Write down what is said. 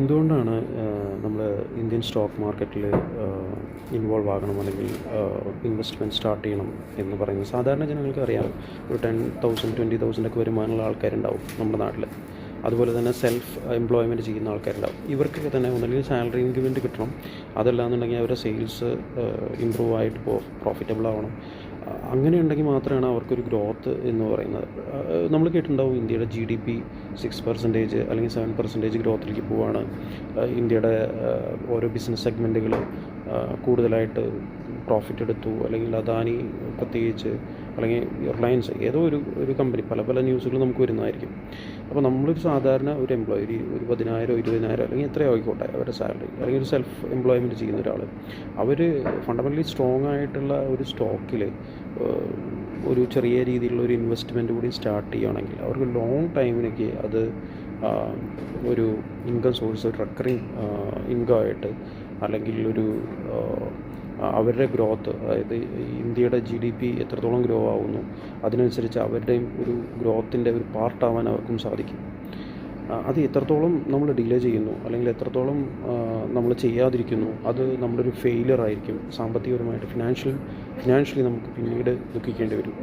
എന്തുകൊണ്ടാണ് നമ്മൾ Indian stock മാർക്കറ്റിൽ ഇൻവോൾവ് ആകണം അല്ലെങ്കിൽ ഇൻവെസ്റ്റ്മെൻറ്റ് സ്റ്റാർട്ട് ചെയ്യണം എന്ന് പറയുന്നത്? സാധാരണ ജനങ്ങൾക്ക് അറിയാം, ഒരു 10,000 20,000 ഒക്കെ വരുമാനമുള്ള ആൾക്കാരുണ്ടാവും നമ്മുടെ നാട്ടിൽ. അതുപോലെ തന്നെ സെൽഫ് എംപ്ലോയ്മെൻറ്റ് ചെയ്യുന്ന ആൾക്കാരുണ്ടാവും. ഇവർക്കൊക്കെ തന്നെ ഒന്നല്ലെങ്കിൽ സാലറി ഇൻക്രിമെൻറ്റ് കിട്ടണം, അതല്ലാന്നുണ്ടെങ്കിൽ അവരുടെ സെയിൽസ് ഇമ്പ്രൂവ് ആയിട്ട് പ്രോഫിറ്റബിൾ ആവണം. അങ്ങനെ ഉണ്ടെങ്കിൽ മാത്രമാണ് അവർക്കൊരു ഗ്രോത്ത് എന്ന് പറയുന്നത്. നമ്മൾ കേട്ടിട്ടുണ്ടാവും, ഇന്ത്യയുടെ GDP 6% അല്ലെങ്കിൽ 7% ഗ്രോത്തിലേക്ക് പോവുകയാണ്. ഇന്ത്യയുടെ ഓരോ ബിസിനസ് സെഗ്മെൻറ്റുകൾ കൂടുതലായിട്ട് പ്രോഫിറ്റ് എടുത്തു, അല്ലെങ്കിൽ അദാനി പ്രത്യേകിച്ച്, അല്ലെങ്കിൽ റിലയൻസ്, ഏതോ ഒരു കമ്പനി, പല ന്യൂസുകൾ നമുക്ക് വരുന്നതായിരിക്കും. അപ്പോൾ നമ്മളൊരു സാധാരണ ഒരു എംപ്ലോയി ഒരു 10,000 20,000 അല്ലെങ്കിൽ എത്രയോ ആയിക്കോട്ടെ അവരുടെ സാലറി, അല്ലെങ്കിൽ ഒരു സെൽഫ് എംപ്ലോയ്മെൻറ്റ് ചെയ്യുന്ന ഒരാൾ, അവർ ഫണ്ടമെൻ്റലി സ്ട്രോങ് ആയിട്ടുള്ള ഒരു സ്റ്റോക്കിൽ ഒരു ചെറിയ രീതിയിലുള്ള ഒരു ഇൻവെസ്റ്റ്മെൻറ്റ് കൂടി സ്റ്റാർട്ട് ചെയ്യുകയാണെങ്കിൽ അവർക്ക് ലോങ് ടൈമിലേക്ക് അത് ഒരു ഇൻകം സോഴ്സ്, ഒരു റെക്കറിങ് ഇൻകം ആയിട്ട്, അല്ലെങ്കിൽ അവരുടെ ഗ്രോത്ത്, അതായത് ഇന്ത്യയുടെ GDP എത്രത്തോളം ഗ്രോ ആവുന്നു അതിനനുസരിച്ച് അവരുടെയും ഒരു ഗ്രോത്തിൻ്റെ ഒരു പാർട്ടാവാൻ അവർക്കും സാധിക്കും. അത് എത്രത്തോളം നമ്മൾ ഡിലേ ചെയ്യുന്നു, അല്ലെങ്കിൽ എത്രത്തോളം നമ്മൾ ചെയ്യാതിരിക്കുന്നു, അത് നമ്മുടെ ഒരു ഫെയിലിയർ ആയിരിക്കും. സാമ്പത്തികപരമായിട്ട് ഫിനാൻഷ്യലി നമുക്ക് പിന്നീട് ദുഃഖിക്കേണ്ടി വരും.